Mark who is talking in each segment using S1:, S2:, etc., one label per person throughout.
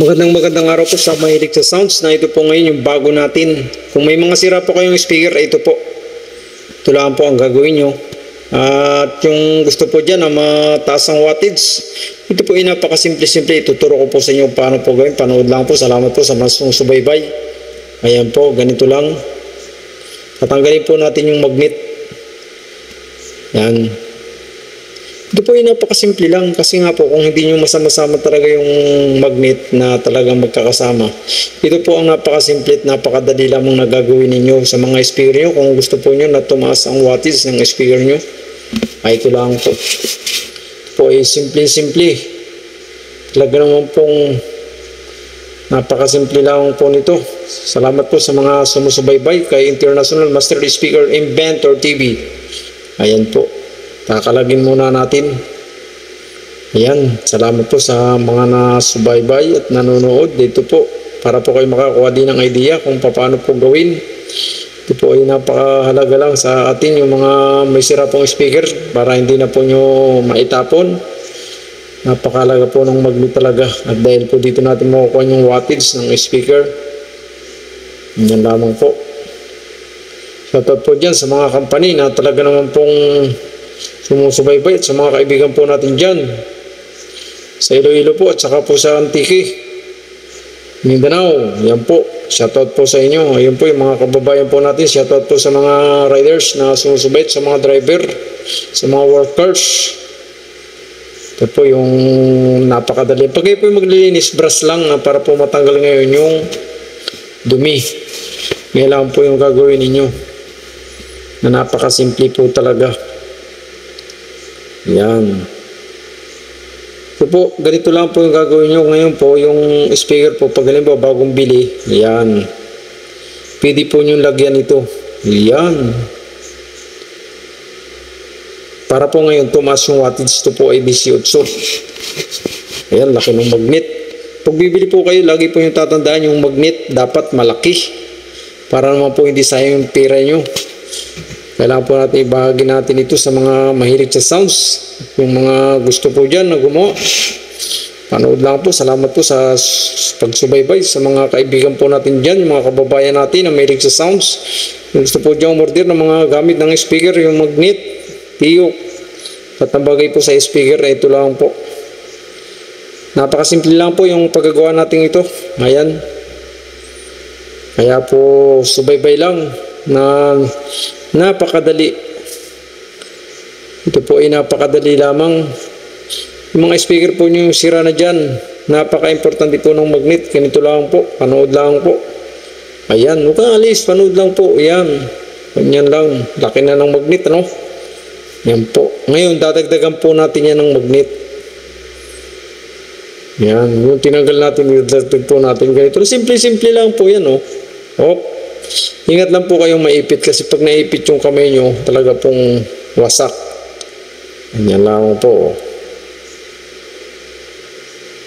S1: Magandang araw po sa mahilig sa sounds na ito po ngayon yung bago natin. Kung may mga sira po kayong speaker, ito po. Ito lang po ang gagawin nyo. At yung gusto po dyan na mataas ang wattage, ito po ay napakasimple-simple. Ituturo ko po sa inyo paano po gawin. Panood lang po. Salamat po sa mga subaybay. Ayan po, ganito lang. Tatanggalin po natin yung magnet. Yan. Ito po ay napakasimple lang kasi nga po kung hindi nyo masama-sama talaga yung magnet na talagang magkakasama. Ito po ang napakasimple at napakadali lamang na gagawin ninyo sa mga speaker nyo. Kung gusto po nyo na tumaas ang wattage ng speaker nyo, ay ito lang po. Ito po ay simple-simple. Talaga naman pong napakasimple lang po nito. Salamat po sa mga sumusubaybay kay International Master Speaker Inventor TV. Ayan po. Kakalagin muna natin. Ayan, salamat po sa mga nasubaybay at nanonood dito po para po kayo makakuha din ng idea kung paano po gawin. Ito po ay napakahalaga lang sa atin yung mga may sira pong speaker para hindi na po nyo maitapon. Napakahalaga po ng magnet talaga at dahil po dito natin makukuha yung wattage ng speaker. Yan lamang po. Shoutout po dyan sa mga company na talaga naman pong sumusubaybay at sa mga kaibigan po natin dyan sa Iloilo po at saka po sa Antique, Mindanao. Yan po, shoutout po sa inyo. Ayun po yung mga kababayan po natin. Shoutout po sa mga riders na sumusubayt, sa mga driver, sa mga workers. Ito po yung napakadali. Pag kayo po yung maglilinis, brush lang para po matanggal ngayon yung dumi. Ngayon lang po yung gagawin ninyo na napakasimple po talaga. Yan. So po, ganito lang po yung gagawin nyo. Ngayon po, yung speaker po, pag halimbawa bagong bili, yan. Pwede po nyo lagyan ito. Yan. Para po ngayon, tumaas yung wattage. Ito po ay 18. Ayan, laki ng magnet. Pag bibili po kayo, lagi po yung tatandaan yung magnet dapat malaki. Para naman po hindi sayang yung pera nyo. Kailangan po natin ibahagi natin ito sa mga mahilig sa sounds. Yung mga gusto po dyan na gumawa. Panood lang po. Salamat po sa pagsubaybay sa mga kaibigan po natin dyan. Yung mga kababayan natin na mahilig sa sounds. Yung gusto po dyan umorder ng mga gamit ng speaker, yung magnet, tiyok. At nabagay po sa speaker, ito lang po. Napakasimple lang po yung paggagawa natin ito. Ayan. Kaya po subaybay lang na napakadali. Ito po ay napakadali lamang. Yung mga speaker po nyo yung sira na dyan, napaka-importante po ng magnet. Ganito lang po, panood lang po. Ayan, huwag kang alis, panood lang po. Ayan, ganyan lang. Laki na ng magnet, ano? Yan po. Ngayon, dadagdagan po natin yan ng magnet. Yan, yung tinanggal natin, dadagdag po natin ganito. Simple-simple lang po yan, oh. Oh. Ingat lang po kayong maipit kasi pag naipit yung kamay nyo, talaga pong wasak. Ganyan lang po.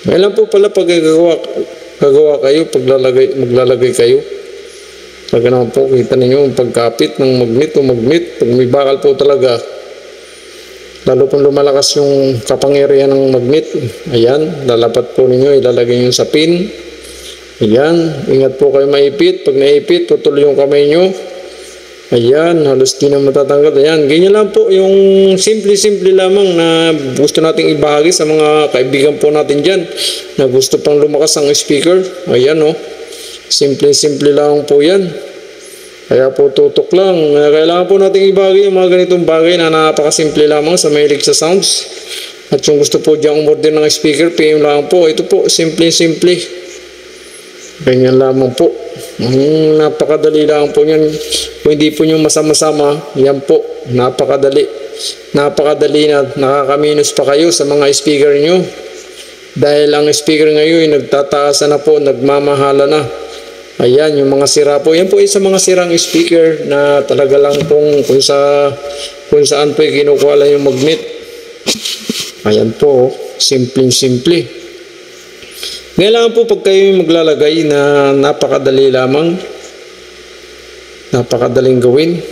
S1: Ngayon lang po pala pag gagawa kayo, maglalagay kayo. Talaga naman po, kita ninyo yung pagkapit ng magnet o magnet. Pag may bakal po talaga, lalo pong lumalakas yung kapangyarihan ng magnet. Ayan, lalapat po ninyo, ilalagay nyo sa pin. Ayan, ingat po kayo maipit. Pag naipit, tutuloy yung kamay nyo. Ayan, halos di na matatanggal. Ayan, ganyan lang po yung simple-simple lamang na gusto nating ibahagi sa mga kaibigan po natin dyan na gusto pang lumakas ang speaker. Ayan, oh. Simple-simple lang po yan. Kaya po tutok lang. Kailangan po nating ibahagi yung mga ganitong bagay na napakasimple lamang sa mahilig sa sounds. At yung gusto po dyan umorder ng speaker, PM lang po. Ito po, simple-simple. Ganyan lamang po. Napakadali lang po yan. Kung hindi po nyo masama-sama, yan po. Napakadali. Napakadali na nakakaminos pa kayo sa mga speaker nyo. Dahil ang speaker ngayon nagtataasa na po, nagmamahala na. Ayan, yung mga sira po. Yan po ay sa mga sirang speaker na talaga lang pong kung saan po kinukuha lang yung magnet. Ayan po, simple-simple. Kailangan po pag kayo maglalagay na napakadali lamang, napakadaling gawin.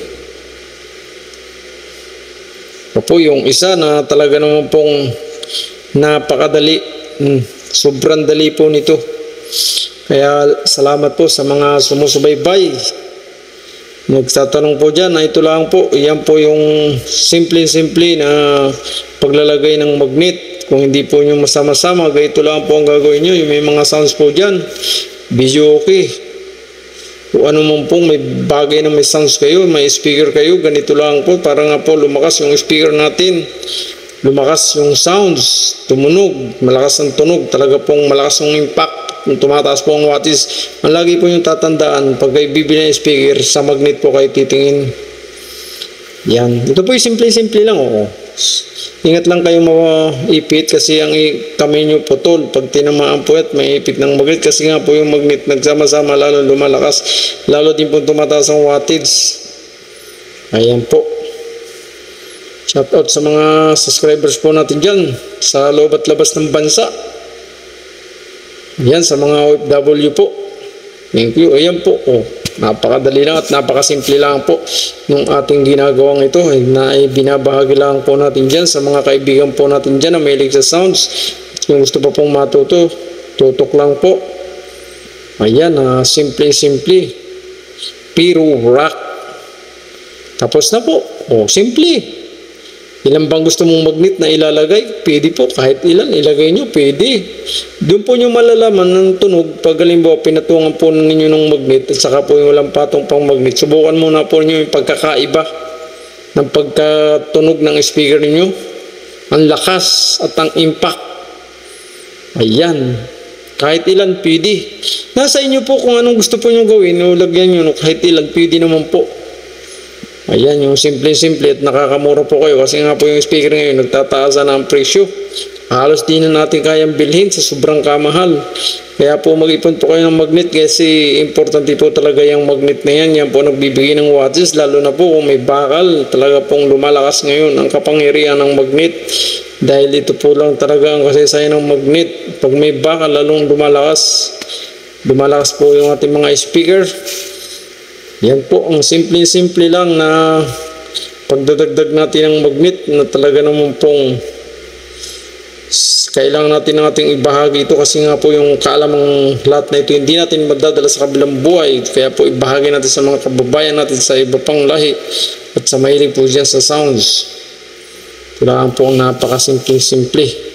S1: O po yung isa na talaga naman pong napakadali, sobrang dali po nito. Kaya salamat po sa mga sumusubaybay. Nagtatanong po dyan na ito lang po, yan po yung simple na paglalagay ng magnet. Kung hindi po nyo masama-sama, ganito lang po ang gagawin nyo. Yung may mga sounds po dyan, video okay. Kung ano man pong may bagay na may sounds kayo, may speaker kayo, ganito lang po. Para nga po lumakas yung speaker natin. Lumakas yung sounds, tumunog, malakas ang tunog, talaga pong malakas ang impact. Kung tumataas po ang wattage, ang lagi po yung tatandaan, pag kayo bibili ng speaker, sa magnet po kayo titingin. Yan. Ito po yung simple lang. Ingat lang kayo maipit kasi ang kamay nyo putol. Pag tinamaan po at may ipit ng magnet kasi nga po yung magnet nagsama-sama lalo lumalakas. Lalo din po tumataas ang wattage. Ayan po. Shout out sa mga subscribers po natin dyan sa loob at labas ng bansa. Yan sa mga OFW po. Thank you. Ayan po. Napakadali lang at napakasimple lang po nung ating ginagawang ito na binabahagi lang po natin dyan sa mga kaibigan po natin dyan na mahilig sa sounds. Kung gusto pa pong matuto, tutok lang po. Ayan, simple. Pero rock. Tapos na po. Simple. Ilan bang gusto mong magnet na ilalagay? Pwede po, kahit ilan ilagay nyo, pwede. Doon po nyo malalaman ng tunog pag halimbawa pinatungan po ninyo ng magnet at saka po yung walang patong pang magnet. Subukan muna po nyo yung pagkakaiba ng pagkatunog ng speaker ninyo. Ang lakas at ang impact. Ayan. Kahit ilan pwede. Nasa inyo po kung anong gusto po nyo gawin o lagyan nyo kahit ilan pwede naman po. Ayan, yung simple at nakakamura po kayo kasi nga po yung speaker ngayon nagtataasan ang presyo. Halos di na natin kayang bilhin sa sobrang kamahal. Kaya po mag-ipon po kayo ng magnet kasi importante po talaga yung magnet na yan. Yan po nagbibigay ng wattage lalo na po kung may bakal. Talaga pong lumalakas ngayon ang kapangyarihan ng magnet. Dahil ito po lang talaga ang kasaysayan ng magnet. Pag may bakal lalong lumalakas. Lumalakas po yung ating mga speaker. Yan po ang simple lang na pagdadagdag natin ng magnet na talaga naman pong kailangan natin ng ating ibahagi ito kasi nga po yung kaalamang lahat na ito hindi natin madadala sa kabilang buhay. Kaya po ibahagi natin sa mga kababayan natin sa iba pang lahi at sa mahilig po dyan sa sounds. Kailangan po ang napakasimple.